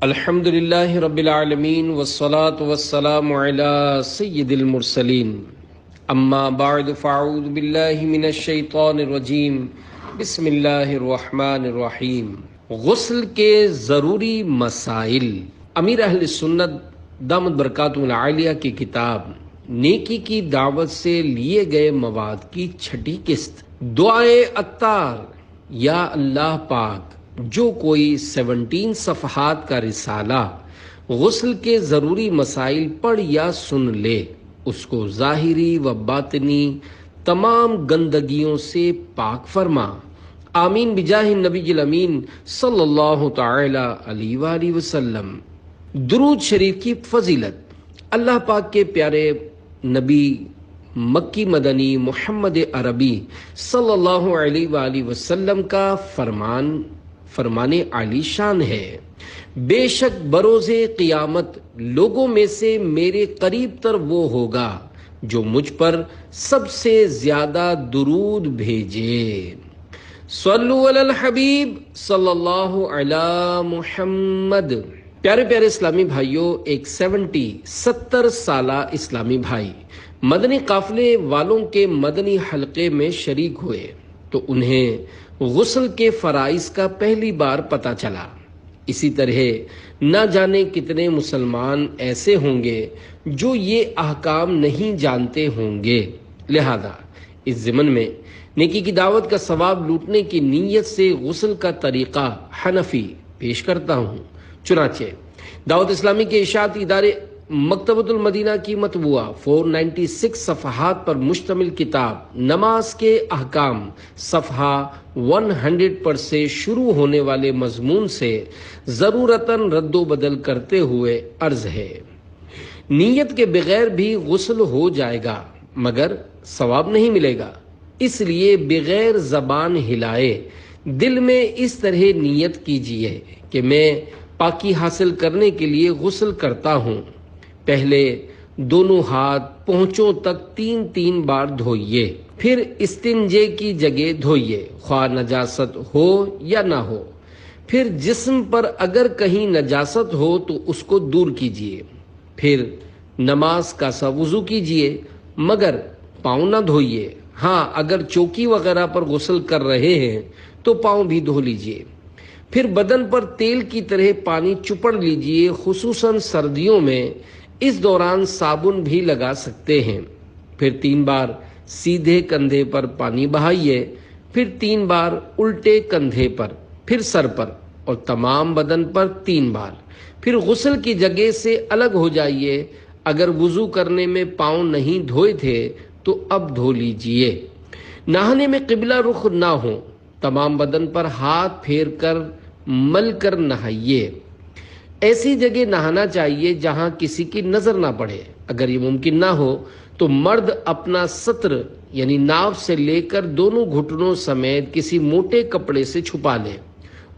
الحمد للہ رب العالمین والصلاة والسلام علی سید المرسلین اما بعد فاعوذ باللہ من الشیطان الرجیم بسم اللہ الرحمن الرحیم۔ غسل کے ضروری مسائل، امیر اہل سنت دامت برکاتہ العالیہ کی کتاب نیکی کی دعوت سے لیے گئے مواد کی چھٹی قسط دعائے عطار۔ یا اللہ پاک، جو کوئی 17 صفحات کا رسالہ غسل کے ضروری مسائل پڑھ یا سن لے، اس کو ظاہری و باطنی تمام گندگیوں سے پاک فرما، آمین بجاہ النبی الامین صلی اللہ تعالی علیہ وآلہ وسلم۔ درود شریف کی فضیلت، اللہ پاک کے پیارے نبی مکی مدنی محمد عربی صلی اللہ علیہ وآلہ وسلم کا فرمان عالی شان ہے، بے شک بروز قیامت لوگوں میں سے میرے قریب تر وہ ہوگا جو مجھ پر سب سے زیادہ درود بھیجے۔ صلو علی الحبیب صلی اللہ علی محمد۔ پیارے پیارے اسلامی بھائیوں، ایک 70 سالہ اسلامی بھائی مدنی قافلے والوں کے مدنی حلقے میں شریک ہوئے تو انہیں غسل کے فرائض کا پہلی بار پتہ چلا۔ اسی طرح نہ جانے کتنے مسلمان ایسے ہوں گے جو یہ احکام نہیں جانتے ہوں گے، لہذا اس ضمن میں نیکی کی دعوت کا ثواب لوٹنے کی نیت سے غسل کا طریقہ حنفی پیش کرتا ہوں۔ چنانچہ دعوت اسلامی کے اشاعتی ادارے مکتبۃ المدینہ کی مطبوعہ 496 صفحات پر مشتمل کتاب نماز کے احکام صفحہ 100 پر سے شروع ہونے والے مضمون سے ضرورتاً رد و بدل کرتے ہوئے عرض ہے، نیت کے بغیر بھی غسل ہو جائے گا مگر ثواب نہیں ملے گا، اس لیے بغیر زبان ہلائے دل میں اس طرح نیت کیجیے کہ میں پاکی حاصل کرنے کے لیے غسل کرتا ہوں۔ پہلے دونوں ہاتھ پونچھوں تک 3 بار دھوئیے، پھر استنجے کی جگہ دھوئیے، خواہ نجاست ہو یا نہ ہو، پھر جسم پر اگر کہیں نجاست ہو تو اس کو دور کیجیے، پھر نماز کا سا وضو کیجیے مگر پاؤں نہ دھوئیے، ہاں اگر چوکی وغیرہ پر غسل کر رہے ہیں تو پاؤں بھی دھو لیجیے، پھر بدن پر تیل کی طرح پانی چپڑ لیجیے، خصوصاً سردیوں میں اس دوران صابن بھی لگا سکتے ہیں، پھر 3 بار سیدھے کندھے پر پانی بہائیے، پھر 3 بار الٹے کندھے پر، پھر سر پر اور تمام بدن پر 3 بار، پھر غسل کی جگہ سے الگ ہو جائیے، اگر وضو کرنے میں پاؤں نہیں دھوئے تھے تو اب دھو لیجیے، نہانے میں قبلہ رخ نہ ہو، تمام بدن پر ہاتھ پھیر کر مل کر نہائیے، ایسی جگہ نہانا چاہیے جہاں کسی کی نظر نہ پڑے، اگر یہ ممکن نہ ہو تو مرد اپنا سطر یعنی ناف سے لے کر دونوں گھٹنوں سمیت کسی موٹے کپڑے سے چھپا لے،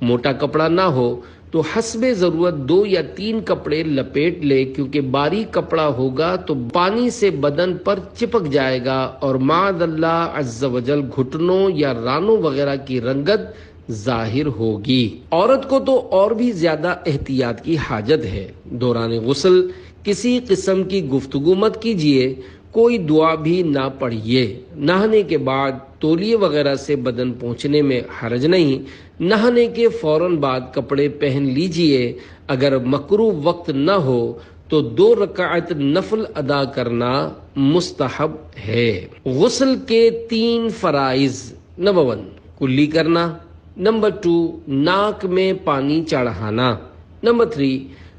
موٹا کپڑا نہ ہو تو حسب ضرورت 2 یا 3 کپڑے لپیٹ لے، کیونکہ باریک کپڑا ہوگا تو پانی سے بدن پر چپک جائے گا اور معاذ اللہ عز وجل گھٹنوں یا رانوں وغیرہ کی رنگت ظاہر ہوگی۔ عورت کو تو اور بھی زیادہ احتیاط کی حاجت ہے، دوران غسل کسی قسم کی گفتگو مت کیجیے، کوئی دعا بھی نہ پڑھیے، نہانے کے بعد تولیے وغیرہ سے بدن پہنچنے میں حرج نہیں، نہانے کے فوراً بعد کپڑے پہن لیجیے، اگر مکروہ وقت نہ ہو تو 2 رکعت نفل ادا کرنا مستحب ہے۔ غسل کے 3 فرائض: نمبر 1 کلی کرنا، نمبر 2 ناک میں پانی چڑھانا، نمبر 3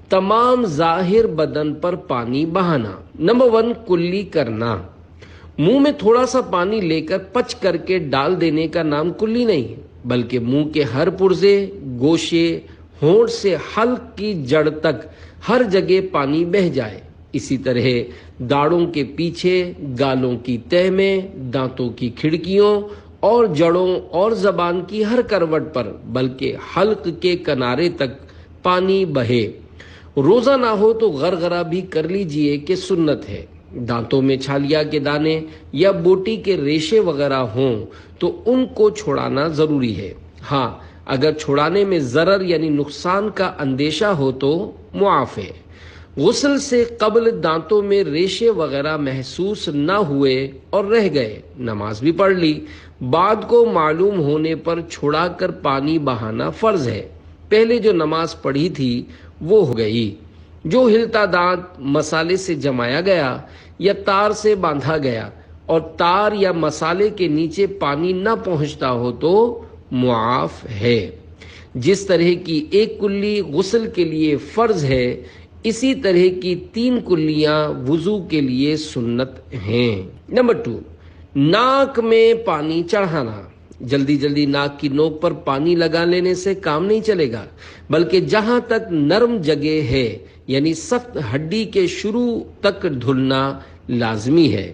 تمام ظاہر بدن پر پانی بہانا۔ نمبر 1 کلی کرنا، منہ میں تھوڑا سا پانی لے کر پچ کر کے ڈال دینے کا نام کلی نہیں، بلکہ منہ کے ہر پرزے، گوشے، ہونٹ سے حلق کی جڑ تک ہر جگہ پانی بہہ جائے، اسی طرح داڑھوں کے پیچھے، گالوں کی تہ میں، دانتوں کی کھڑکیوں اور جڑوں اور زبان کی ہر کروٹ پر بلکہ حلق کے کنارے تک پانی بہے۔ روزہ نہ ہو تو غرغرہ بھی کر لیجئے کہ سنت ہے۔ دانتوں میں چھالیا کے دانے یا بوٹی کے ریشے وغیرہ ہوں تو ان کو چھڑانا ضروری ہے۔ ہاں اگر چھڑانے میں ضرر یعنی نقصان کا اندیشہ ہو تو معاف ہے۔ غسل سے قبل دانتوں میں ریشے وغیرہ محسوس نہ ہوئے اور رہ گئے، نماز بھی پڑھ لی، بعد کو معلوم ہونے پر چھڑا کر پانی بہانا فرض ہے۔ پہلے جو نماز پڑھی تھی وہ ہو گئی۔ جو ہلتا دانت مسالے سے جمایا گیا یا تار سے باندھا گیا اور تار یا مسالے کے نیچے پانی نہ پہنچتا ہو تو معاف ہے۔ جس طرح کی ایک کلی غسل کے لیے فرض ہے، اسی طرح کی 3 کلیاں وضو کے لیے سنت ہیں۔ نمبر 2، ناک میں پانی چڑھانا۔ جلدی ناک کی نوک پر پانی لگا لینے سے کام نہیں چلے گا، بلکہ جہاں تک نرم جگہ ہے یعنی سخت ہڈی کے شروع تک دھلنا لازمی ہے،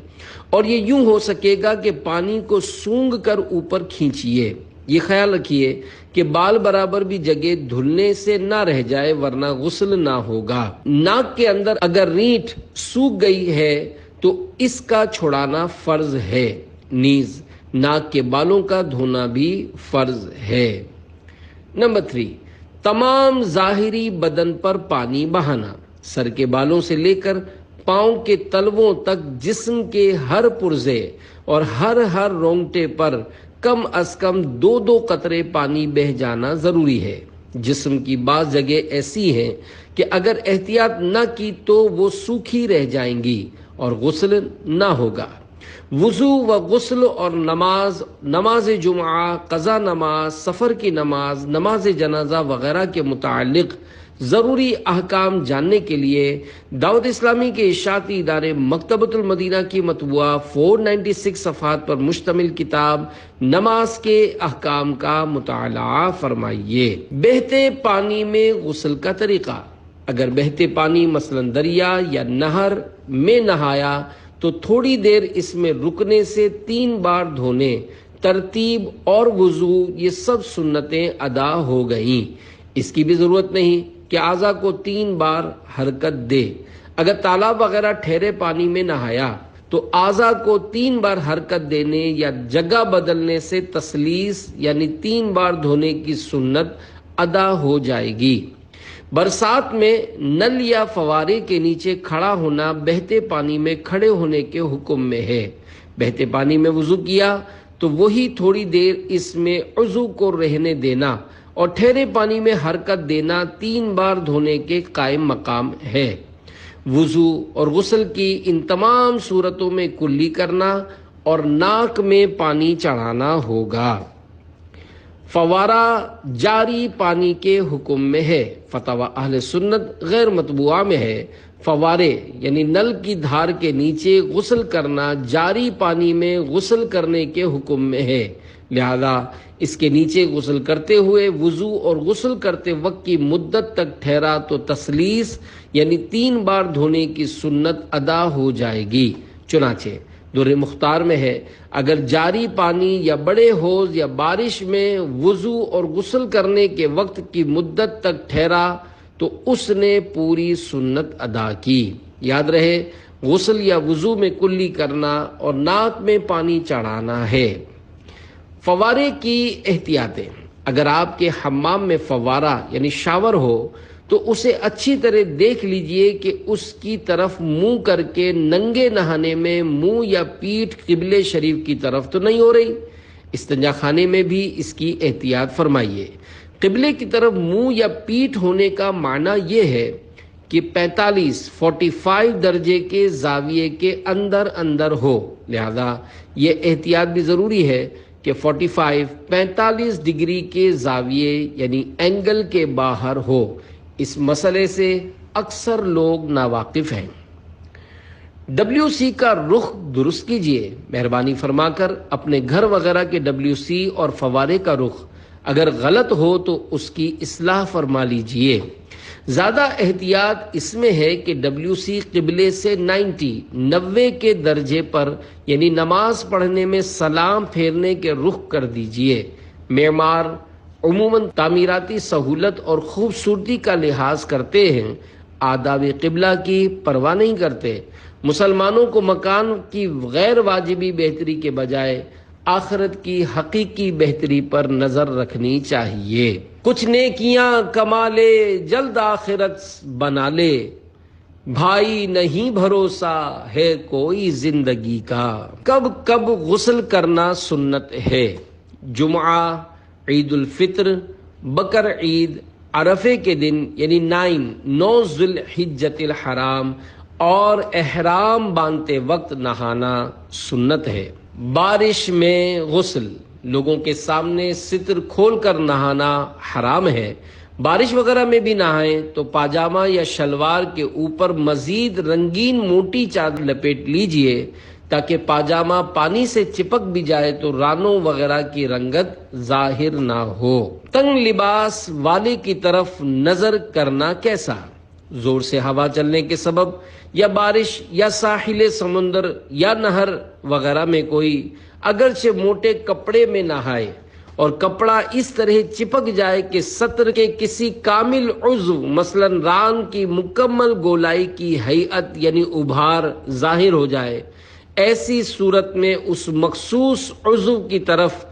اور یہ یوں ہو سکے گا کہ پانی کو سونگھ کر اوپر کھینچیے۔ یہ خیال رکھیے کہ بال برابر بھی جگہ دھلنے سے نہ رہ جائے ورنہ غسل نہ ہوگا۔ ناک کے اندر اگر رینٹ سوکھ گئی ہے تو اس کا چھڑانا فرض ہے، نیز ناک کے بالوں کا دھونا بھی فرض ہے۔ نمبر 3، تمام ظاہری بدن پر پانی بہانا۔ سر کے بالوں سے لے کر پاؤں کے تلووں تک جسم کے ہر پرزے اور ہر رونگٹے پر کم از کم 2 قطرے پانی بہہ جانا ضروری ہے۔ جسم کی بعض جگہ ایسی ہیں کہ اگر احتیاط نہ کی تو وہ سوکھی رہ جائیں گی اور غسل نہ ہوگا۔ وضو و غسل اور نماز جمعہ، قضا نماز، سفر کی نماز، نماز جنازہ وغیرہ کے متعلق ضروری احکام جاننے کے لیے دعوت اسلامی کے اشاعتی ادارے مکتبۃ المدینہ کی مطبوعہ 496 صفحات پر مشتمل کتاب نماز کے احکام کا مطالعہ فرمائیے۔ بہتے پانی میں غسل کا طریقہ۔ اگر بہتے پانی مثلا دریا یا نہر میں نہایا تو تھوڑی دیر اس میں رکنے سے 3 بار دھونے، ترتیب اور وضو یہ سب سنتیں ادا ہو گئیں۔ اس کی بھی ضرورت نہیں کہ اعضاء کو 3 بار حرکت دے۔ اگر تالاب وغیرہ ٹھہرے پانی میں نہایا تو اعضاء کو 3 بار حرکت دینے یا جگہ بدلنے سے تسلیس یعنی 3 بار دھونے کی سنت ادا ہو جائے گی۔ برسات میں نل یا فوارے کے نیچے کھڑا ہونا بہتے پانی میں کھڑے ہونے کے حکم میں ہے۔ بہتے پانی میں وضو کیا تو وہی تھوڑی دیر اس میں عضو کو رہنے دینا اور ٹھہرے پانی میں حرکت دینا 3 بار دھونے کے قائم مقام ہے۔ وضو اور غسل کی ان تمام صورتوں میں کلی کرنا اور ناک میں پانی چڑھانا ہوگا۔ فوارہ جاری پانی کے حکم میں ہے۔ فتاوی اہل سنت غیر مطبوعہ میں ہے، فوارے یعنی نل کی دھار کے نیچے غسل کرنا جاری پانی میں غسل کرنے کے حکم میں ہے، لہذا اس کے نیچے غسل کرتے ہوئے وضو اور غسل کرتے وقت کی مدت تک ٹھہرا تو تسلیس یعنی 3 بار دھونے کی سنت ادا ہو جائے گی۔ چنانچہ در مختار میں ہے، اگر جاری پانی یا بڑے حوض یا بارش میں وضو اور غسل کرنے کے وقت کی مدت تک ٹھہرا تو اس نے پوری سنت ادا کی۔ یاد رہے، غسل یا وضو میں کلی کرنا اور ناک میں پانی چڑھانا ہے۔ فوارے کی احتیاطیں۔ اگر آپ کے حمام میں فوارہ یعنی شاور ہو تو اسے اچھی طرح دیکھ لیجئے کہ اس کی طرف منہ کر کے ننگے نہانے میں منہ یا پیٹھ قبلے شریف کی طرف تو نہیں ہو رہی۔ استنجا خانے میں بھی اس کی احتیاط فرمائیے۔ قبلے کی طرف منہ یا پیٹھ ہونے کا معنی یہ ہے کہ 45 درجے کے زاویے کے اندر ہو، لہذا یہ احتیاط بھی ضروری ہے کہ 45 ڈگری کے زاویے یعنی اینگل کے باہر ہو۔ اس مسئلے سے اکثر لوگ ناواقف ہیں۔ WC کا رخ درست کیجئے۔ مہربانی فرما کر اپنے گھر وغیرہ کے WC اور فوارے کا رخ اگر غلط ہو تو اس کی اصلاح فرما لیجئے۔ زیادہ احتیاط اس میں ہے کہ WC قبلے سے 90 کے درجے پر یعنی نماز پڑھنے میں سلام پھیرنے کے رخ کر دیجئے۔ معمار عموماً تعمیراتی سہولت اور خوبصورتی کا لحاظ کرتے ہیں، آداب قبلہ کی پرواہ نہیں کرتے۔ مسلمانوں کو مکان کی غیر واجبی بہتری کے بجائے آخرت کی حقیقی بہتری پر نظر رکھنی چاہیے۔ کچھ نیکیاں کما لے جلد آخرت بنا لے، بھائی نہیں بھروسہ ہے کوئی زندگی کا۔ کب کب غسل کرنا سنت ہے؟ جمعہ، عید الفطر، بقر عید، عرفے کے دن یعنی 9 ذی الحجۃ الحرام اور احرام باندھتے وقت نہانا سنت ہے۔ بارش میں غسل، لوگوں کے سامنے ستر کھول کر نہانا حرام ہے۔ بارش وغیرہ میں بھی نہائیں تو پاجامہ یا شلوار کے اوپر مزید رنگین موٹی چادر لپیٹ لیجئے تاکہ پاجامہ پانی سے چپک بھی جائے تو رانوں وغیرہ کی رنگت ظاہر نہ ہو۔ تنگ لباس والے کی طرف نظر کرنا کیسا؟ زور سے ہوا چلنے کے سبب یا بارش یا ساحل سمندر یا نہر وغیرہ میں کوئی اگرچہ موٹے کپڑے میں نہائے اور کپڑا اس طرح چپک جائے کہ سطر کے کسی کامل عضو مثلا ران کی مکمل گولائی کی ہیئت یعنی ابھار ظاہر ہو جائے، ایسی صورت میں اس مخصوص عضو کی طرف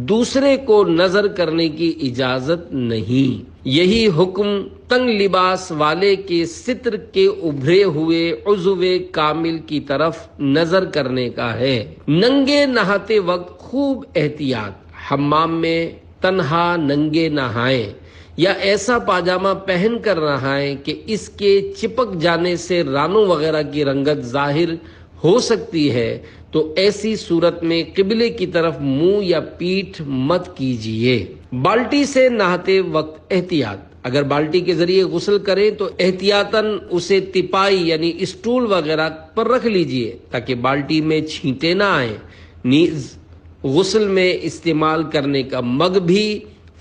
دوسرے کو نظر کرنے کی اجازت نہیں۔ یہی حکم تنگ لباس والے کے ستر کے ابھرے ہوئے عضو کامل کی طرف نظر کرنے کا ہے۔ ننگے نہاتے وقت خوب احتیاط، حمام میں تنہا ننگے نہائیں یا ایسا پاجامہ پہن کر نہائیں کہ اس کے چپک جانے سے رانوں وغیرہ کی رنگت ظاہر ہو سکتی ہے، تو ایسی صورت میں قبلے کی طرف منہ یا پیٹھ مت کیجیے۔ بالٹی سے نہاتے وقت احتیاط، اگر بالٹی کے ذریعے غسل کریں تو احتیاطاً اسے تپائی یعنی اسٹول وغیرہ پر رکھ لیجیے تاکہ بالٹی میں چھینٹے نہ آئیں۔ نیز غسل میں استعمال کرنے کا مگ بھی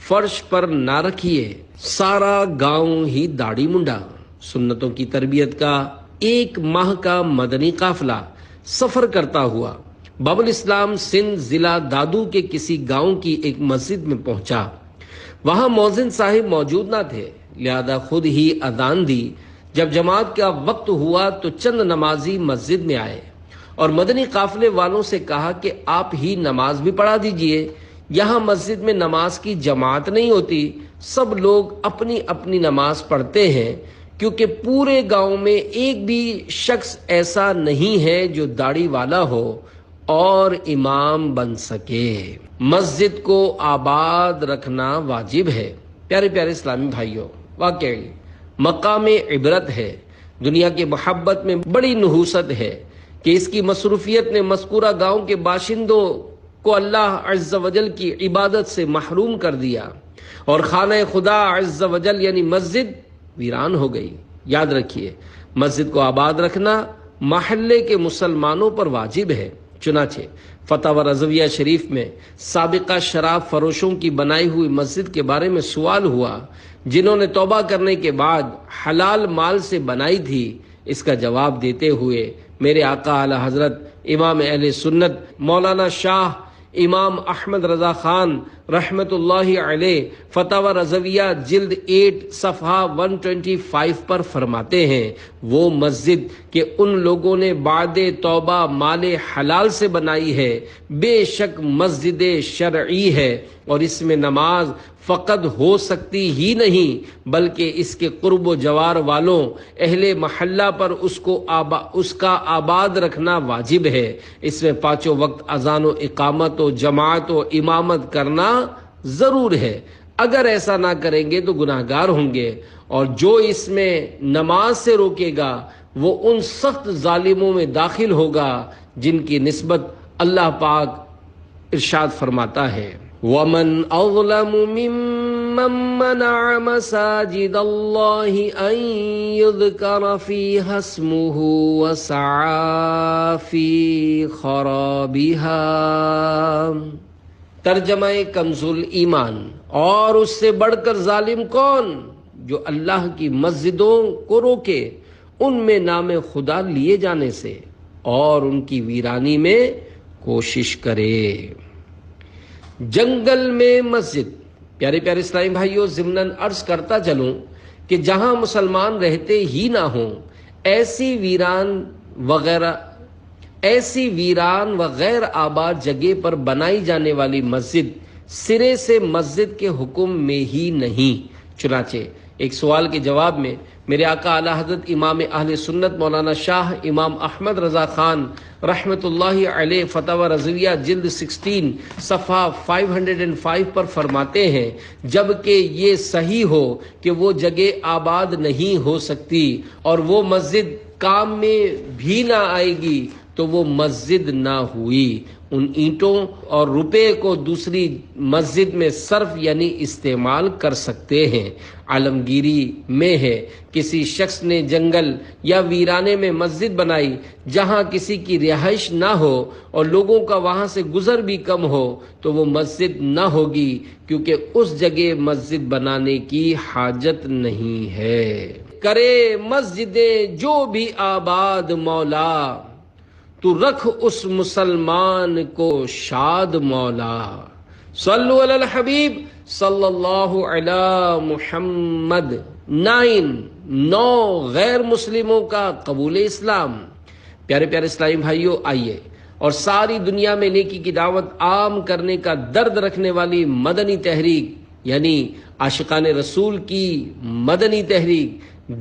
فرش پر نہ رکھیے۔ سارا گاؤں ہی داڑھی منڈا، سنتوں کی تربیت کا 1 ماہ کا مدنی قافلہ سفر کرتا ہوا باب الاسلام سندھ ضلع دادو کے کسی گاؤں کی ایک مسجد میں پہنچا۔ وہاں مؤذن صاحب موجود نہ تھے، لہذا خود ہی اذان دی۔ جب جماعت کا وقت ہوا تو چند نمازی مسجد میں آئے اور مدنی قافلے والوں سے کہا کہ آپ ہی نماز بھی پڑھا دیجئے، یہاں مسجد میں نماز کی جماعت نہیں ہوتی، سب لوگ اپنی اپنی نماز پڑھتے ہیں، کیونکہ پورے گاؤں میں ایک بھی شخص ایسا نہیں ہے جو داڑھی والا ہو اور امام بن سکے۔ مسجد کو آباد رکھنا واجب ہے۔ پیارے پیارے اسلامی بھائیوں، واقعی مقام عبرت ہے، دنیا کی محبت میں بڑی نحوست ہے کہ اس کی مصروفیت نے مذکورہ گاؤں کے باشندوں کو اللہ عز و جل کی عبادت سے محروم کر دیا اور خانہ خدا عز و جل یعنی مسجد ویران ہو گئی۔ یاد رکھیے، مسجد کو آباد رکھنا محلے کے مسلمانوں پر واجب ہے۔ چنانچہ فتاوی رضویہ شریف میں سابقہ شراب فروشوں کی بنائی ہوئی مسجد کے بارے میں سوال ہوا، جنہوں نے توبہ کرنے کے بعد حلال مال سے بنائی تھی۔ اس کا جواب دیتے ہوئے میرے آقا اعلی حضرت امام اہل سنت مولانا شاہ امام احمد رضا خان رحمت اللہ علیہ فتاوی رضویہ جلد 8 صفحہ 125 پر فرماتے ہیں، وہ مسجد کہ ان لوگوں نے بعد توبہ مال حلال سے بنائی ہے بے شک مسجد شرعی ہے، اور اس میں نماز فقط ہو سکتی ہی نہیں بلکہ اس کے قرب و جوار والوں اہل محلہ پر اس کا آباد رکھنا واجب ہے۔ اس میں 5 وقت اذان و اقامت و جماعت و امامت کرنا ضرور ہے۔ اگر ایسا نہ کریں گے تو گناہگار ہوں گے، اور جو اس میں نماز سے روکے گا وہ ان سخت ظالموں میں داخل ہوگا جن کی نسبت اللہ پاک ارشاد فرماتا ہے، وَمَنْ أَظْلَمُ مِمَّنْ مَنَعَ مَسَاجِدَ اللَّهِ أَنْ يُذْكَرَ فِيهَا اسْمُهُ وَسَعَى فِي خَرَابِهَا۔ ترجمہ کنز الایمان، اور اس سے بڑھ کر ظالم کون جو اللہ کی مسجدوں کو روکے ان میں نام خدا لیے جانے سے اور ان کی ویرانی میں کوشش کرے۔ جنگل میں مسجد۔ پیارے پیارے اسلامی بھائیوں، ضمناً عرض کرتا چلوں کہ جہاں مسلمان رہتے ہی نہ ہوں ایسی ویران وغیرہ ایسی ویران و غیر آباد جگہ پر بنائی جانے والی مسجد سرے سے مسجد کے حکم میں ہی نہیں۔ چنانچہ ایک سوال کے جواب میں میرے آقا اعلی حضرت امام اہل سنت مولانا شاہ امام احمد رضا خان رحمت اللہ علیہ فتاوی رضویہ جلد 16 صفحہ 505 پر فرماتے ہیں، جبکہ یہ صحیح ہو کہ وہ جگہ آباد نہیں ہو سکتی اور وہ مسجد کام میں بھی نہ آئے گی تو وہ مسجد نہ ہوئی۔ ان اینٹوں اور روپے کو دوسری مسجد میں صرف یعنی استعمال کر سکتے ہیں۔ عالمگیری میں ہے، کسی شخص نے جنگل یا ویرانے میں مسجد بنائی جہاں کسی کی رہائش نہ ہو اور لوگوں کا وہاں سے گزر بھی کم ہو تو وہ مسجد نہ ہوگی، کیونکہ اس جگہ مسجد بنانے کی حاجت نہیں ہے۔ کرے مسجدیں جو بھی آباد مولا، تو رکھ اس مسلمان کو شاد مولا۔ صلو علی الحبیب صلی اللہ علی محمد۔ 9 غیر مسلموں کا قبول اسلام۔ پیارے پیارے اسلامی بھائیوں، آئیے اور ساری دنیا میں نیکی کی دعوت عام کرنے کا درد رکھنے والی مدنی تحریک یعنی عاشقان رسول کی مدنی تحریک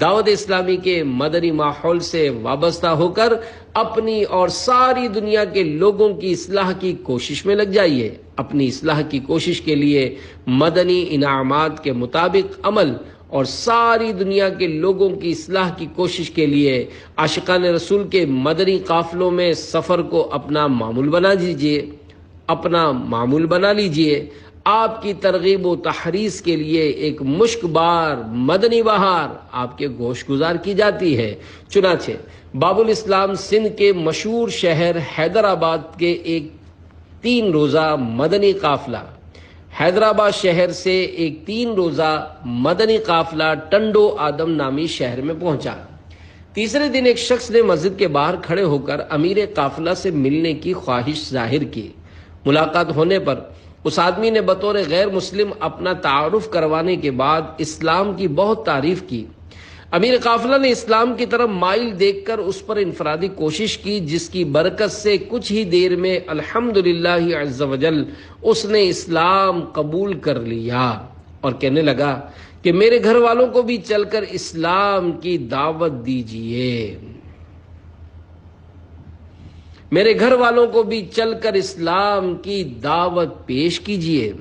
دعوت اسلامی کے مدنی ماحول سے وابستہ ہو کر اپنی اور ساری دنیا کے لوگوں کی اصلاح کی کوشش میں لگ جائیے۔ اپنی اصلاح کی کوشش کے لیے مدنی انعامات کے مطابق عمل اور ساری دنیا کے لوگوں کی اصلاح کی کوشش کے لیے عاشقان رسول کے مدنی قافلوں میں سفر کو اپنا معمول بنا لیجئے۔ آپ کی ترغیب و تحریض کے لیے ایک مشک بار مدنی بہار آپ کے گوش گزار کی جاتی ہے۔ چنانچہ باب الاسلام سندھ کے مشہور شہر حیدرآباد کے ایک 3 روزہ مدنی قافلہ حیدرآباد شہر سے ایک 3 روزہ مدنی قافلہ ٹنڈو آدم نامی شہر میں پہنچا۔ تیسرے دن ایک شخص نے مسجد کے باہر کھڑے ہو کر امیر قافلہ سے ملنے کی خواہش ظاہر کی۔ ملاقات ہونے پر اس آدمی نے بطور غیر مسلم اپنا تعارف کروانے کے بعد اسلام کی بہت تعریف کی۔ امیر قافلہ نے اسلام کی طرف مائل دیکھ کر اس پر انفرادی کوشش کی، جس کی برکت سے کچھ ہی دیر میں الحمدللہ عز وجل اس نے اسلام قبول کر لیا اور کہنے لگا کہ میرے گھر والوں کو بھی چل کر اسلام کی دعوت دیجیے، میرے گھر والوں کو بھی چل کر اسلام کی دعوت پیش کیجیے۔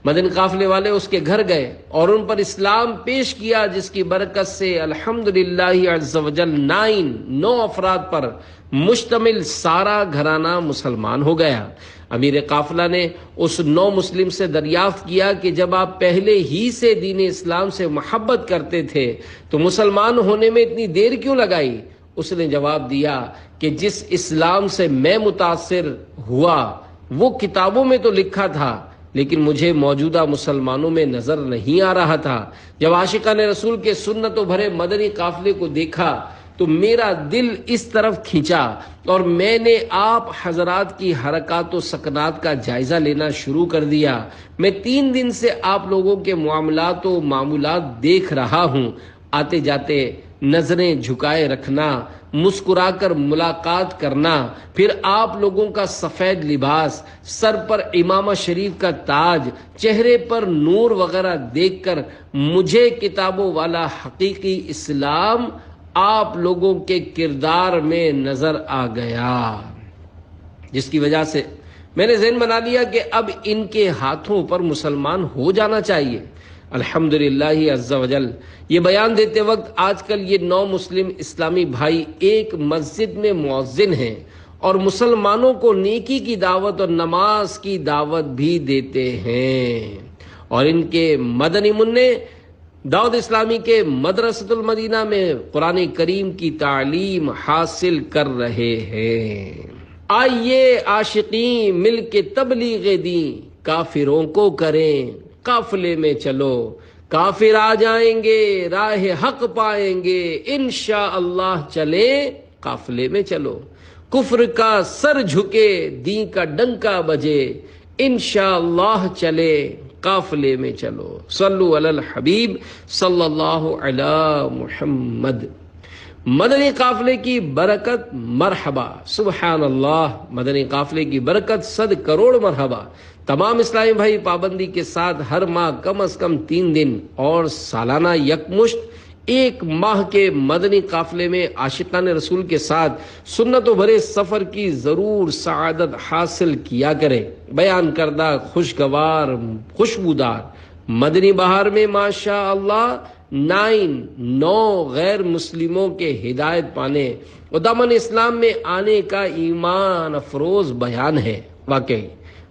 مدنی قافلے والے اس کے گھر گئے اور ان پر اسلام پیش کیا، جس کی برکت سے الحمدللہ عز وجل 9 افراد پر مشتمل سارا گھرانہ مسلمان ہو گیا۔ امیر قافلہ نے اس 9 مسلم سے دریافت کیا کہ جب آپ پہلے ہی سے دین اسلام سے محبت کرتے تھے تو مسلمان ہونے میں اتنی دیر کیوں لگائی؟ اس نے جواب دیا کہ جس اسلام سے میں متاثر ہوا وہ کتابوں میں تو لکھا تھا، لیکن مجھے موجودہ مسلمانوں میں نظر نہیں آ رہا تھا۔ جب عاشقان رسول کے سنتوں بھرے مدنی قافلے کو دیکھا تو میرا دل اس طرف کھینچا اور میں نے آپ حضرات کی حرکات و سکنات کا جائزہ لینا شروع کر دیا۔ میں 3 دن سے آپ لوگوں کے معاملات و معمولات دیکھ رہا ہوں۔ آتے جاتے نظریں جھکائے رکھنا، مسکرا کر ملاقات کرنا، پھر آپ لوگوں کا سفید لباس، سر پر امامہ شریف کا تاج، چہرے پر نور وغیرہ دیکھ کر مجھے کتابوں والا حقیقی اسلام آپ لوگوں کے کردار میں نظر آ گیا، جس کی وجہ سے میں نے ذہن بنا لیا کہ اب ان کے ہاتھوں پر مسلمان ہو جانا چاہیے۔ الحمدللہ عز وجل یہ بیان دیتے وقت آج کل یہ 9 مسلم اسلامی بھائی ایک مسجد میں مؤذن ہیں اور مسلمانوں کو نیکی کی دعوت اور نماز کی دعوت بھی دیتے ہیں، اور ان کے مدنی منع دعوت اسلامی کے مدرسۃ المدینہ میں قرآن کریم کی تعلیم حاصل کر رہے ہیں۔ آئیے عاشقین مل کے تبلیغ دیں، کافروں کو کریں قافلے میں چلو، کافر آ جائیں گے راہ حق پائیں گے، انشاءاللہ چلیں قافلے میں چلو، کفر کا سر جھکے دین کا ڈنکا بجے، انشاءاللہ چلے قافلے میں چلو۔ صلو علی الحبیب صلی اللہ علی محمد۔ مدنی قافلے کی برکت مرحبا، سبحان اللہ، مدنی قافلے کی برکت 100 کروڑ مرحبا۔ تمام اسلامی بھائی پابندی کے ساتھ ہر ماہ کم از کم 3 دن اور سالانہ یکمشت 1 ماہ کے مدنی قافلے میں عاشقان رسول کے ساتھ سنتوں بھرے سفر کی ضرور سعادت حاصل کیا کریں۔ بیان کردہ خوشگوار خوشبودار مدنی بہار میں ماشاء اللہ 9 غیر مسلموں کے ہدایت پانے اور دامن اسلام میں آنے کا ایمان افروز بیان ہے۔ واقعی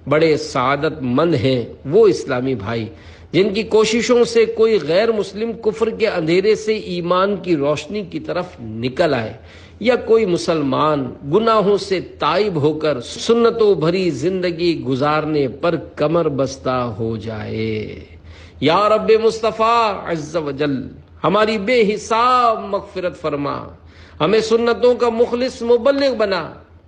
بڑے سعادت مند ہیں وہ اسلامی بھائی جن کی کوششوں سے کوئی غیر مسلم کفر کے اندھیرے سے ایمان کی روشنی کی طرف نکل آئے، یا کوئی مسلمان گناہوں سے تائب ہو کر سنتوں بھری زندگی گزارنے پر کمر بستہ ہو جائے۔ یا رب مصطفیٰ عز و جل ہماری بے حساب مغفرت فرما، ہمیں سنتوں کا مخلص مبلغ بنا،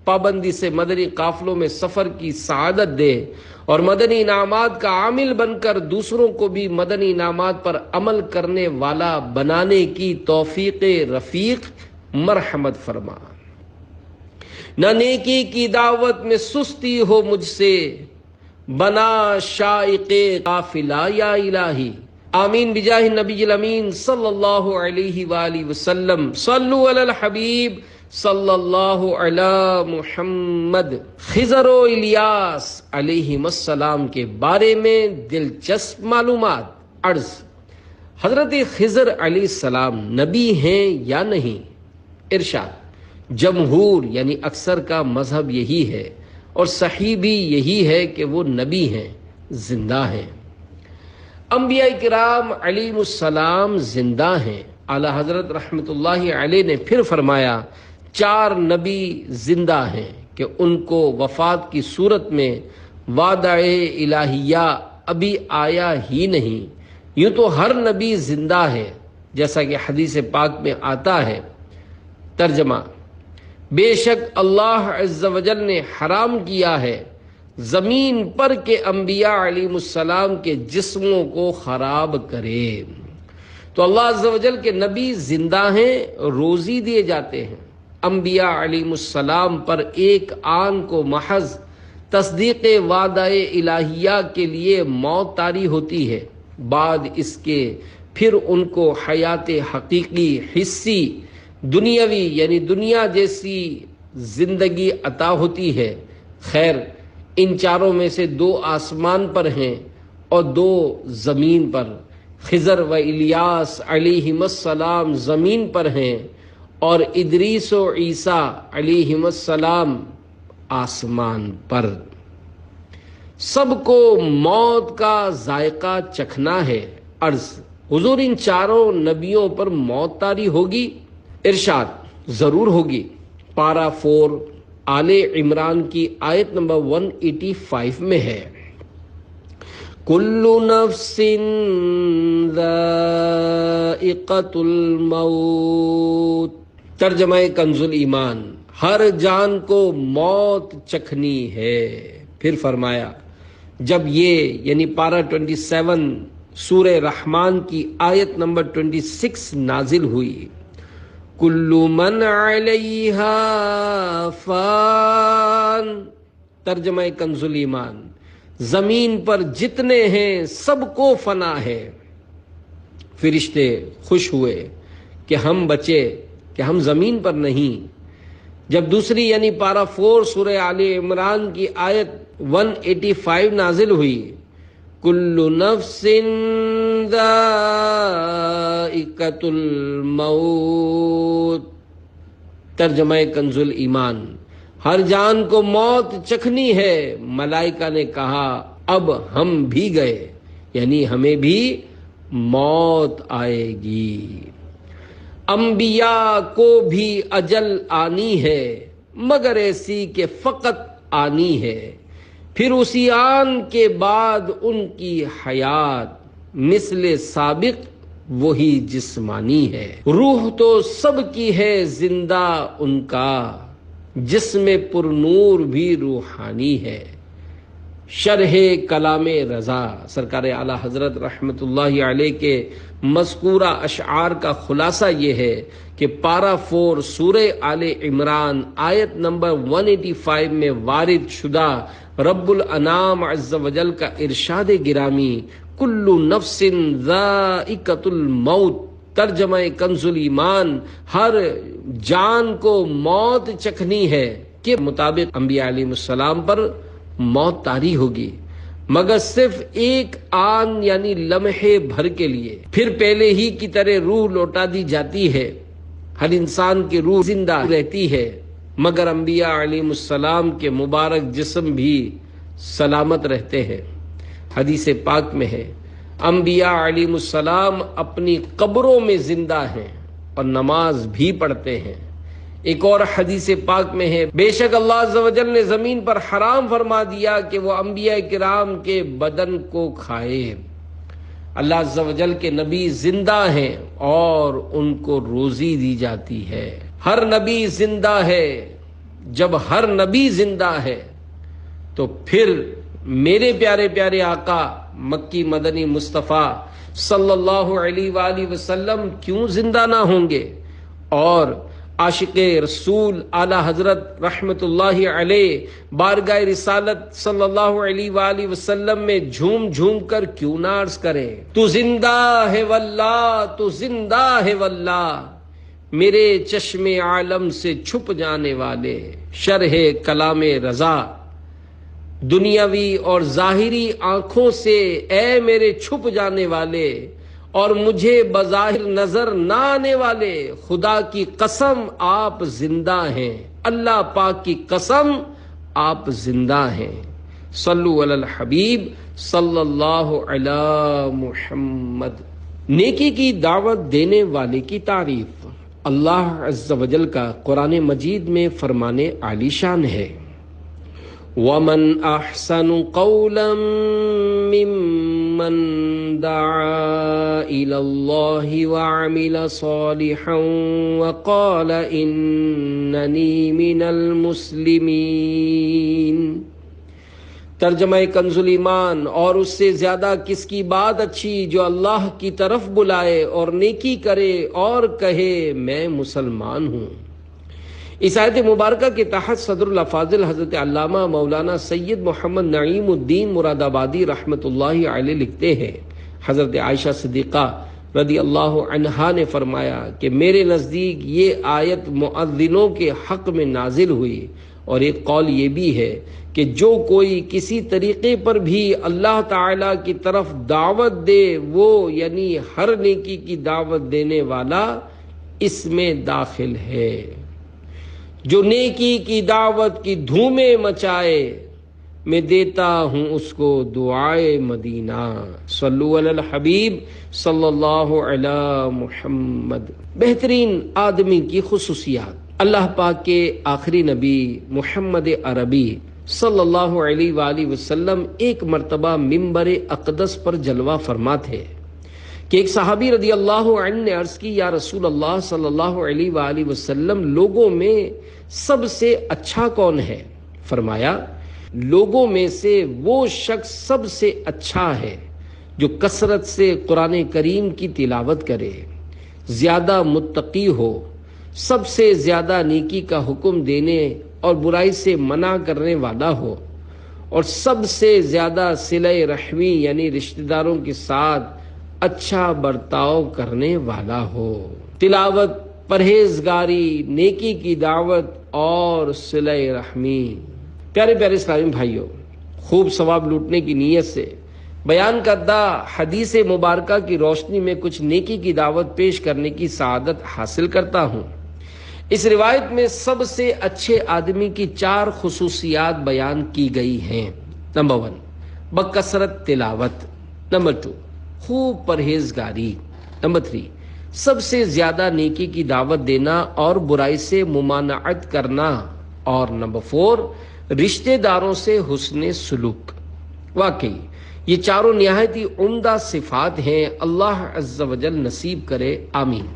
پابندی سے مدنی قافلوں میں سفر کی سعادت دے اور مدنی انعامات کا عامل بن کر دوسروں کو بھی مدنی انعامات پر عمل کرنے والا بنانے کی توفیق رفیق مرحمت فرما۔ نہ نیکی کی دعوت میں سستی ہو مجھ سے، بنا شائق قافلہ یا الہی۔ آمین بجاہ النبی الامین صلی اللہ علیہ وآلہ وسلم۔ صلو علی الحبیب صلی اللہ علی محمد۔ خضر و الیاس علیہم السلام کے بارے میں دلچسپ معلومات۔ عرض، حضرت خضر علیہ السلام نبی ہیں یا نہیں؟ ارشاد، جمہور یعنی اکثر کا مذہب یہی ہے اور صحیح بھی یہی ہے کہ وہ نبی ہیں، زندہ ہیں۔ انبیاء کرام علیہ السلام زندہ ہیں۔ اعلیٰ حضرت رحمت اللہ علیہ نے پھر فرمایا 4 نبی زندہ ہیں کہ ان کو وفات کی صورت میں وعدہ الہیہ ابھی آیا ہی نہیں۔ یوں تو ہر نبی زندہ ہے جیسا کہ حدیث پاک میں آتا ہے۔ ترجمہ، بے شک اللہ عز و جل نے حرام کیا ہے زمین پر کے انبیاء علیہ السلام کے جسموں کو خراب کرے۔ تو اللہ عز و جل کے نبی زندہ ہیں، روزی دیے جاتے ہیں۔ انبیاء علیہ السلام پر ایک آن کو محض تصدیق وعدہ الہیہ کے لیے موت طاری ہوتی ہے، بعد اس کے پھر ان کو حیات حقیقی حصی دنیاوی یعنی دنیا جیسی زندگی عطا ہوتی ہے۔ خیر، ان 4 میں سے 2 آسمان پر ہیں اور 2 زمین پر۔ خضر و الیاس علیہم السلام زمین پر ہیں اور ادریس و عیسیٰ علیہم السلام آسمان پر۔ سب کو موت کا ذائقہ چکھنا ہے۔ عرض، حضور ان 4 نبیوں پر موت طاری ہوگی؟ ارشاد، ضرور ہوگی۔ پارہ 4 آل عمران کی آیت نمبر 185 میں ہے، کل نفس ذائقۃ الموت۔ ترجمہ کنز ایمان، ہر جان کو موت چکھنی ہے۔ پھر فرمایا، جب یہ یعنی پارہ 27 سورہ رحمان کی آیت نمبر 26 نازل ہوئی، کل من علیہا فان۔ ترجمہ کنز ایمان، زمین پر جتنے ہیں سب کو فنا ہے۔ فرشتے خوش ہوئے کہ ہم بچے، کہ ہم زمین پر نہیں۔ جب دوسری یعنی پارہ 4 سورہ آل عمران کی آیت 185 نازل ہوئی، کل نفس ذائقۃ الموت۔ ترجمہ کنز ایمان، ہر جان کو موت چکھنی ہے۔ ملائکہ نے کہا اب ہم بھی گئے، یعنی ہمیں بھی موت آئے گی۔ انبیاء کو بھی اجل آنی ہے، مگر ایسی کہ فقط آنی ہے، پھر اسی آن کے بعد ان کی حیات مثل سابق وہی جسمانی ہے۔ روح تو سب کی ہے زندہ ان کا، جسم پر نور بھی روحانی ہے۔ شرح کلام رضا، سرکار اعلیٰ حضرت رحمت اللہ علیہ کے مذکورہ اشعار کا خلاصہ یہ ہے کہ پارہ 4 سورہ آل عمران آیت نمبر 185 میں وارد شدہ رب الانام عز وجل کا ارشاد گرامی کل نفس ذائقۃ الموت، ترجمہ کنز ایمان، ہر جان کو موت چکھنی ہے، کے مطابق انبیاء علیہ السلام پر موت طاری ہوگی، مگر صرف ایک آن یعنی لمحے بھر کے لیے، پھر پہلے ہی کی طرح روح لوٹا دی جاتی ہے۔ ہر انسان کی روح زندہ رہتی ہے، مگر انبیاء علیہ السلام کے مبارک جسم بھی سلامت رہتے ہیں۔ حدیث پاک میں ہے انبیاء علیہ السلام اپنی قبروں میں زندہ ہیں اور نماز بھی پڑھتے ہیں۔ ایک اور حدیث پاک میں ہے بے شک اللہ عز و جل نے زمین پر حرام فرما دیا کہ وہ انبیاء کرام کے بدن کو کھائے۔ اللہ عز و جل کے نبی زندہ ہیں اور ان کو روزی دی جاتی ہے۔ ہر نبی زندہ ہے۔ جب ہر نبی زندہ ہے تو پھر میرے پیارے پیارے آقا مکی مدنی مصطفیٰ صلی اللہ علیہ وآلہ وسلم کیوں زندہ نہ ہوں گے؟ اور عاشق رسول اعلی حضرت رحمت اللہ علیہ بارگاہ رسالت صلی اللہ علیہ وآلہ وسلم میں جھوم جھوم کر کیوں نہ عرض کریں تو زندہ ہے واللہ، تو زندہ ہے واللہ، میرے چشم عالم سے چھپ جانے والے، شرح کلام رضا، دنیاوی اور ظاہری آنکھوں سے اے میرے چھپ جانے والے اور مجھے بظاہر نظر نہ آنے والے، خدا کی قسم آپ زندہ ہیں، اللہ پاک کی قسم آپ زندہ ہیں۔ صلو علی الحبیب صلی اللہ علی محمد۔ نیکی کی دعوت دینے والے کی تعریف اللہ عز و جل کا قرآن مجید میں فرمان عالی شان ہے۔ وَمَنْ أَحْسَنُ قَوْلًا مِّمَّنْ دَعَا إِلَى اللَّهِ وَعَمِلَ صَالِحًا وَقَالَ إِنَّنِي مِنَ الْمُسْلِمِينَ۔ ترجمہ کنز ایمان، اور اس سے زیادہ کس کی بات اچھی جو اللہ کی طرف بلائے اور نیکی کرے اور کہے میں مسلمان ہوں۔ اس آیت مبارکہ کے تحت صدر الافاضل حضرت علامہ مولانا سید محمد نعیم الدین مراد آبادی رحمت اللہ علیہ لکھتے ہیں حضرت عائشہ صدیقہ رضی اللہ عنہا نے فرمایا کہ میرے نزدیک یہ آیت مؤذنوں کے حق میں نازل ہوئی، اور ایک قول یہ بھی ہے کہ جو کوئی کسی طریقے پر بھی اللہ تعالی کی طرف دعوت دے وہ یعنی ہر نیکی کی دعوت دینے والا اس میں داخل ہے۔ جو نیکی کی دعوت کی دھومیں مچائے میں دیتا ہوں اس کو دعائے مدینہ۔ صلو علی الحبیب صلی اللہ علی محمد۔ بہترین آدمی کی خصوصیات۔ اللہ پاک کے آخری نبی محمد عربی صلی اللہ علیہ وآلہ وسلم ایک مرتبہ ممبر اقدس پر جلوہ فرما تھے کہ ایک صحابی رضی اللہ عنہ نے عرض کی یا رسول اللہ صلی اللہ علیہ وآلہ وسلم لوگوں میں سب سے اچھا کون ہے؟ فرمایا لوگوں میں سے وہ شخص سب سے اچھا ہے جو کثرت سے قرآن کریم کی تلاوت کرے، زیادہ متقی ہو، سب سے زیادہ نیکی کا حکم دینے اور برائی سے منع کرنے والا ہو، اور سب سے زیادہ صلہ رحمی یعنی رشتہ داروں کے ساتھ اچھا برتاؤ کرنے والا ہو۔ تلاوت، پرہیزگاری، نیکی کی دعوت اور صلہ رحمی۔ پیارے پیارے اسلامی بھائیوں، خوب ثواب لوٹنے کی نیت سے بیان کردہ حدیث مبارکہ کی روشنی میں کچھ نیکی کی دعوت پیش کرنے کی سعادت حاصل کرتا ہوں۔ اس روایت میں سب سے اچھے آدمی کی 4 خصوصیات بیان کی گئی ہیں۔ نمبر 1 بکثرت تلاوت، نمبر 2 خوب پرہیزگاری، نمبر 3 سب سے زیادہ نیکی کی دعوت دینا اور برائی سے ممانعت کرنا، اور نمبر 4 رشتہ داروں سے حسن سلوک۔ واقعی یہ چاروں نہایت ہی عمدہ صفات ہیں، اللہ عز و جل نصیب کرے، آمین۔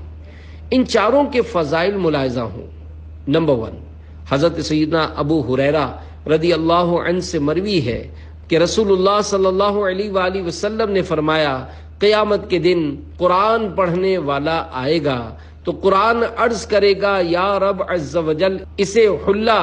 ان چاروں کے فضائل ملاحظہ ہوں۔ نمبر 1 حضرت سیدنا ابو ہریرہ رضی اللہ عنہ سے مروی ہے کہ رسول اللہ صلی اللہ علیہ وآلہ وسلم نے فرمایا قیامت کے دن قرآن پڑھنے والا آئے گا تو قرآن عرض کرے گا یا رب عز وجل اسے حلہ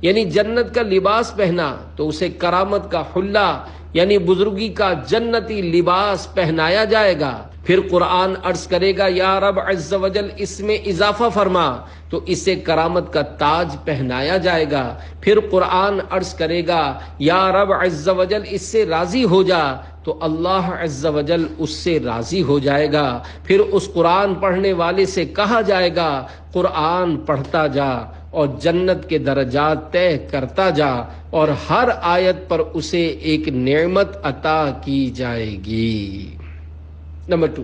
یعنی جنت کا لباس پہنا، تو اسے کرامت کا حلہ یعنی بزرگی کا جنتی لباس پہنایا جائے گا۔ پھر قرآن عرض کرے گا یا رب عز وجل اس میں اضافہ فرما، تو اسے کرامت کا تاج پہنایا جائے گا۔ پھر قرآن عرض کرے گا یا رب عز وجل اس سے راضی ہو جا، تو اللہ عز وجل اس سے راضی ہو جائے گا۔ پھر اس قرآن پڑھنے والے سے کہا جائے گا قرآن پڑھتا جا اور جنت کے درجات طے کرتا جا، اور ہر آیت پر اسے ایک نعمت عطا کی جائے گی۔ نمبر 2،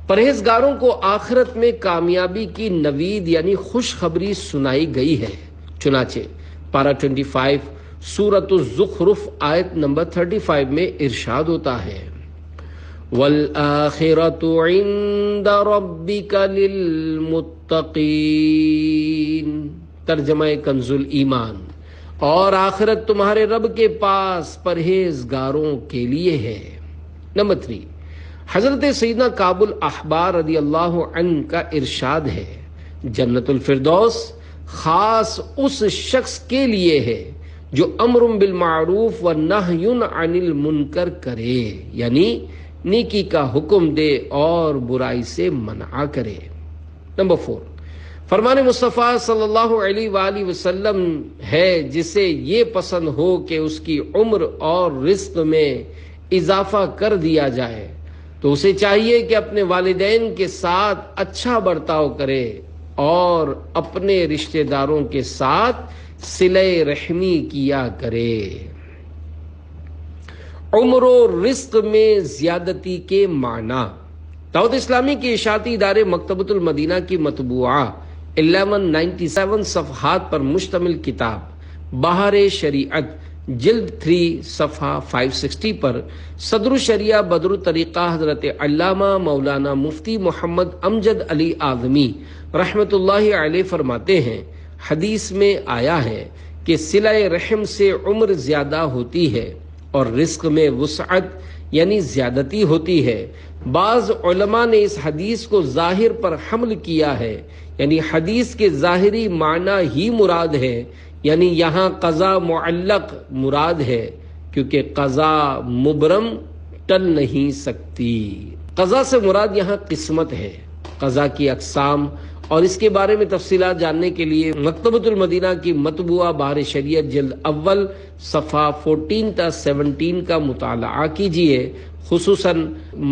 پرہیزگاروں کو آخرت میں کامیابی کی نوید یعنی خوشخبری سنائی گئی ہے۔ چنانچہ پارہ 25 سورۃ الزخرف آیت نمبر 35 میں ارشاد ہوتا ہے وَالْآخِرَةُ عِندَ رَبِّكَ لِلْمُتَّقِينَ، ترجمہ کنز الایمان، اور آخرت تمہارے رب کے پاس پرہیزگاروں کے لیے ہے۔ نمبر 3، حضرت سیدنا کعب الاحبار رضی اللہ عنہ کا ارشاد ہے جنت الفردوس خاص اس شخص کے لیے ہے جو امر بالمعروف و نہی عن المنکر کرے، یعنی نیکی کا حکم دے اور برائی سے منع کرے۔ نمبر 4، فرمان مصطفیٰ صلی اللہ علیہ وآلہ وسلم ہے جسے یہ پسند ہو کہ اس کی عمر اور رزق میں اضافہ کر دیا جائے تو اسے چاہیے کہ اپنے والدین کے ساتھ اچھا برتاؤ کرے اور اپنے رشتہ داروں کے ساتھ صلہ رحمی کیا کرے۔ عمر و رزق میں زیادتی کے معنی۔ دعوت اسلامی کے اشاعتی ادارے مکتبۃ المدینہ کی مطبوعہ 1197 صفحات پر مشتمل کتاب بہار شریعت جلد 3 صفحہ 560 پر صدر الشریعہ بدر الطریقہ حضرت علامہ مولانا مفتی محمد امجد علی اعظمی رحمت اللہ علیہ فرماتے ہیں حدیث میں آیا ہے کہ صلہ رحم سے عمر زیادہ ہوتی ہے اور رزق میں وسعت یعنی زیادتی ہوتی ہے۔ بعض علماء نے اس حدیث کو ظاہر پر حمل کیا ہے، یعنی حدیث کے ظاہری معنی ہی مراد ہے، یعنی یہاں قضا معلق مراد ہے کیونکہ قضا مبرم ٹل نہیں سکتی۔ قضا سے مراد یہاں قسمت ہے۔ قضا کی اقسام اور اس کے بارے میں تفصیلات جاننے کے لیے مکتبۃ المدینہ کی مطبوعہ بہار شریعت جلد اول صفحہ 14 تا 17 کا مطالعہ کیجیے، خصوصاً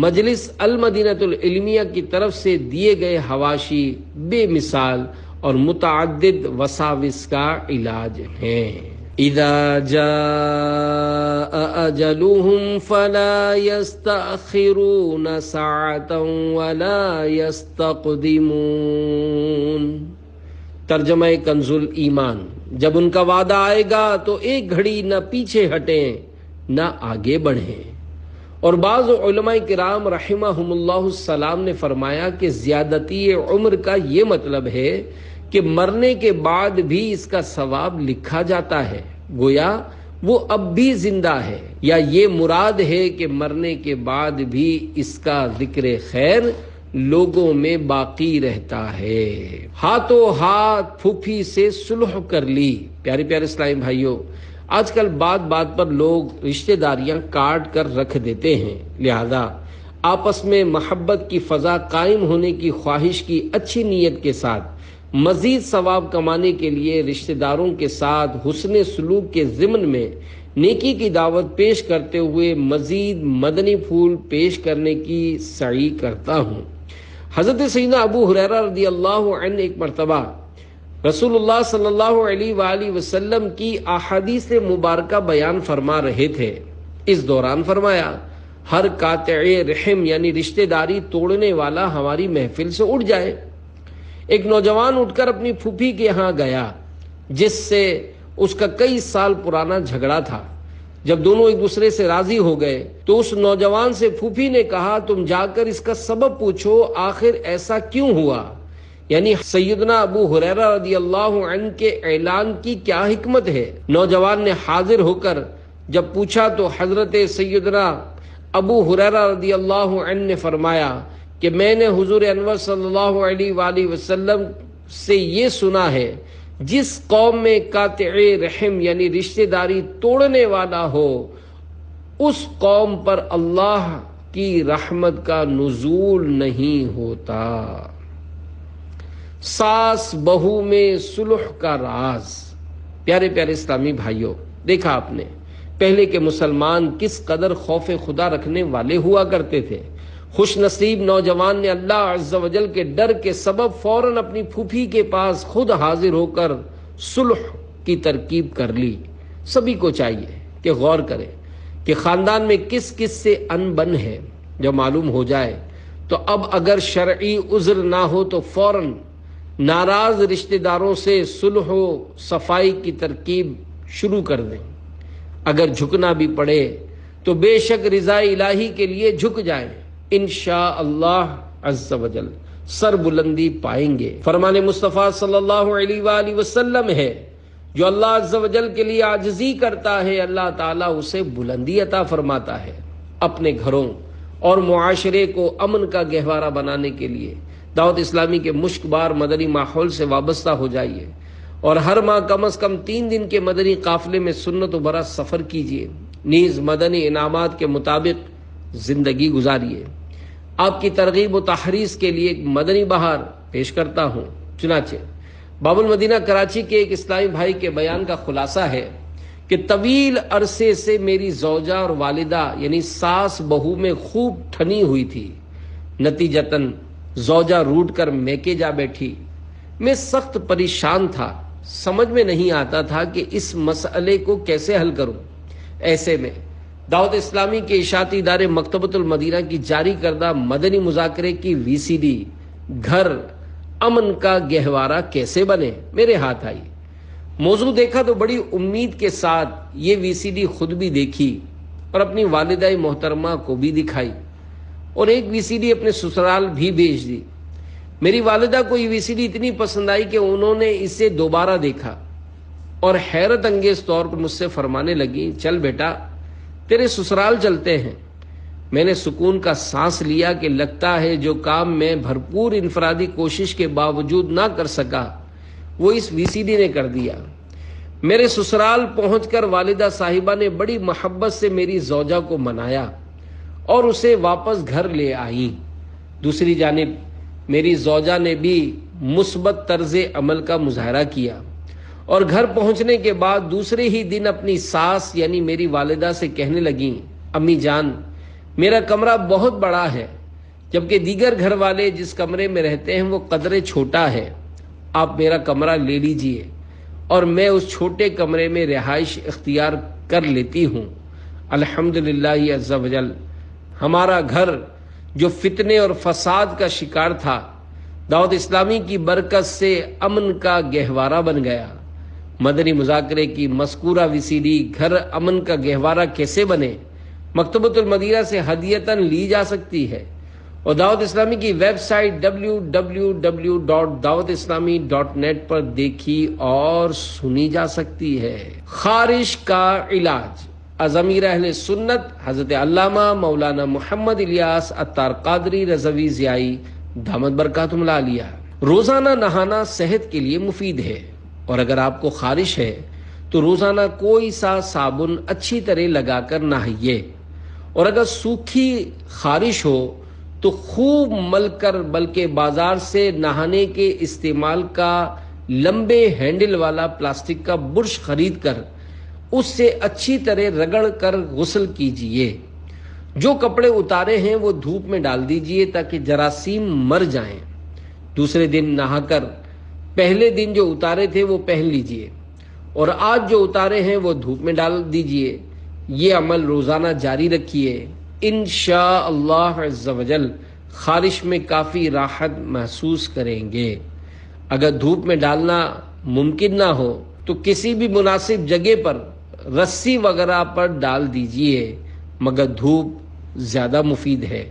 مجلس المدینہ العلمیہ کی طرف سے دیے گئے حواشی بے مثال اور متعدد وساوس کا علاج ہیں۔ اذا جاء اجلهم فلا يستأخرون ساعة ولا يستقدمون، ترجمہ کنز الایمان، جب ان کا وعدہ آئے گا تو ایک گھڑی نہ پیچھے ہٹیں نہ آگے بڑھیں۔ اور بعض علماء کرام رحمہم اللہ السلام نے فرمایا کہ زیادتی عمر کا یہ مطلب ہے کہ مرنے کے بعد بھی اس کا ثواب لکھا جاتا ہے، گویا وہ اب بھی زندہ ہے، یا یہ مراد ہے کہ مرنے کے بعد بھی اس کا ذکر خیر لوگوں میں باقی رہتا ہے۔ ہاتھوں ہاتھ پھوپھی سے صلح کر لی۔ پیارے پیارے اسلامی بھائیوں، آج کل بات بات پر لوگ رشتہ داریاں کاٹ کر رکھ دیتے ہیں، لہذا آپس میں محبت کی فضا قائم ہونے کی خواہش کی اچھی نیت کے ساتھ مزید ثواب کمانے کے لیے رشتہ داروں کے ساتھ حسن سلوک کے ضمن میں نیکی کی دعوت پیش کرتے ہوئے مزید مدنی پھول پیش کرنے کی سعی کرتا ہوں۔ حضرت سیدنا ابو ہریرہ رضی اللہ عنہ ایک مرتبہ رسول اللہ صلی اللہ علیہ وآلہ وسلم کی احادیث مبارکہ بیان فرما رہے تھے۔ اس دوران فرمایا، ہر قاطع رحم یعنی رشتہ داری توڑنے والا ہماری محفل سے اٹھ جائے۔ ایک نوجوان اٹھ کر اپنی پھوپھی کے ہاں گیا جس سے اس کا کئی سال پرانا جھگڑا تھا۔ جب دونوں ایک دوسرے سے راضی ہو گئے تو اس نوجوان سے پھوپھی نے کہا، تم جا کر اس کا سبب پوچھو، آخر ایسا کیوں ہوا، یعنی سیدنا ابو ہریرہ رضی اللہ عنہ کے اعلان کی کیا حکمت ہے۔ نوجوان نے حاضر ہو کر جب پوچھا تو حضرت سیدنا ابو ہریرہ رضی اللہ عنہ نے فرمایا کہ میں نے حضور انور صلی اللہ علیہ وآلہ وسلم سے یہ سنا ہے، جس قوم میں قاطع رحم یعنی رشتہ داری توڑنے والا ہو، اس قوم پر اللہ کی رحمت کا نزول نہیں ہوتا۔ ساس بہو میں صلح کا راز۔ پیارے پیارے اسلامی بھائیوں، دیکھا آپ نے پہلے کے مسلمان کس قدر خوف خدا رکھنے والے ہوا کرتے تھے۔ خوش نصیب نوجوان نے اللہ عز و جل کے ڈر کے سبب فوراً اپنی پھوپھی کے پاس خود حاضر ہو کر صلح کی ترکیب کر لی۔ سبھی کو چاہیے کہ غور کرے کہ خاندان میں کس کس سے انبن ہے۔ جب معلوم ہو جائے تو اب اگر شرعی عذر نہ ہو تو فوراً ناراض رشتہ داروں سے صلح و صفائی کی ترکیب شروع کر دیں۔ اگر جھکنا بھی پڑے تو بے شک رضا الہی کے لیے جھک جائیں، انشاءاللہ عز و جل سر بلندی پائیں گے۔ فرمان مصطفیٰ صلی اللہ علیہ وآلہ وسلم ہے، جو اللہ عز و جل کے لیے عاجزی کرتا ہے اللہ تعالیٰ اسے بلندی عطا فرماتا ہے۔ اپنے گھروں اور معاشرے کو امن کا گہوارہ بنانے کے لیے دعوت اسلامی کے مشک بار مدنی ماحول سے وابستہ ہو جائیے، اور ہر ماہ کم از کم 3 دن کے مدنی قافلے میں سنت و برا سفر کیجیے، نیز مدنی انعامات کے مطابق زندگی گزاریے۔ آپ کی ترغیب و تحریض کے لیے ایک مدنی بہار پیش کرتا ہوں۔ چنانچہ باب المدینہ کراچی کے ایک اسلامی بھائی کے بیان کا خلاصہ ہے کہ طویل عرصے سے میری زوجہ اور والدہ یعنی ساس بہو میں خوب ٹھنی ہوئی تھی، نتیجتاً زوجہ روٹ کر میکے جا بیٹھی۔ میں سخت پریشان تھا، سمجھ میں نہیں آتا تھا کہ اس مسئلے کو کیسے حل کروں۔ ایسے میں دعوت اسلامی کے اشاعتی ادارے مکتبۃ المدینہ کی جاری کردہ مدنی مذاکرے کی VCD گھر امن کا گہوارہ کیسے بنے میرے ہاتھ آئی۔ موضوع دیکھا تو بڑی امید کے ساتھ یہ VCD خود بھی دیکھی اور اپنی والدہ محترمہ کو بھی دکھائی، اور ایک VCD اپنے سسرال بھی بھیج دی۔ میری والدہ کو یہ VCD اتنی پسند آئی کہ انہوں نے اسے دوبارہ دیکھا اور حیرت انگیز طور پر مجھ سے فرمانے لگی، چل بیٹا تیرے سسرال چلتے ہیں۔ میں نے سکون کا سانس لیا کہ لگتا ہے جو کام میں بھرپور انفرادی کوشش کے باوجود نہ کر سکا وہ اس VCD نے کر دیا۔ میرے سسرال پہنچ کر والدہ صاحبہ نے بڑی محبت سے میری زوجہ کو منایا اور اسے واپس گھر لے آئیں۔ دوسری جانب میری زوجہ نے بھی مثبت طرز عمل کا مظاہرہ کیا اور گھر پہنچنے کے بعد دوسرے ہی دن اپنی ساس یعنی میری والدہ سے کہنے لگیں، امی جان میرا کمرہ بہت بڑا ہے، جبکہ دیگر گھر والے جس کمرے میں رہتے ہیں وہ قدرے چھوٹا ہے، آپ میرا کمرہ لے لیجئے اور میں اس چھوٹے کمرے میں رہائش اختیار کر لیتی ہوں۔ الحمدللہ عز و جل ہمارا گھر جو فتنے اور فساد کا شکار تھا، دعوت اسلامی کی برکت سے امن کا گہوارہ بن گیا۔ مدنی مذاکرے کی مذکورہ VCD گھر امن کا گہوارہ کیسے بنے مکتبۃ المدینہ سے ہدیتاً لی جا سکتی ہے، اور دعوت اسلامی کی ویب سائٹ www.dawatislami.net پر دیکھی اور سنی جا سکتی ہے۔ خارش کا علاج۔ ضمیر اہل سنت حضرت علامہ مولانا محمد الیاس عطار قادری رضوی ضیائی دامت برکاتہم العالیہ۔ روزانہ نہانا صحت کے لیے مفید ہے، اور اگر آپ کو خارش ہے تو روزانہ کوئی سا صابن اچھی طرح لگا کر نہائیے، اور اگر سوکھی خارش ہو تو خوب مل کر بلکہ بازار سے نہانے کے استعمال کا لمبے ہینڈل والا پلاسٹک کا برش خرید کر اس سے اچھی طرح رگڑ کر غسل کیجئے۔ جو کپڑے اتارے ہیں وہ دھوپ میں ڈال دیجئے تاکہ جراثیم مر جائیں۔ دوسرے دن نہا کر پہلے دن جو اتارے تھے وہ پہن لیجئے، اور آج جو اتارے ہیں وہ دھوپ میں ڈال دیجئے۔ یہ عمل روزانہ جاری رکھیے، انشاءاللہ عز و جل خارش میں کافی راحت محسوس کریں گے۔ اگر دھوپ میں ڈالنا ممکن نہ ہو تو کسی بھی مناسب جگہ پر رسی وغیرہ پر ڈال دیجئے، مگر دھوپ زیادہ مفید ہے۔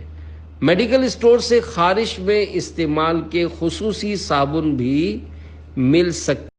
میڈیکل اسٹور سے خارش میں استعمال کے خصوصی صابن بھی مل سکتے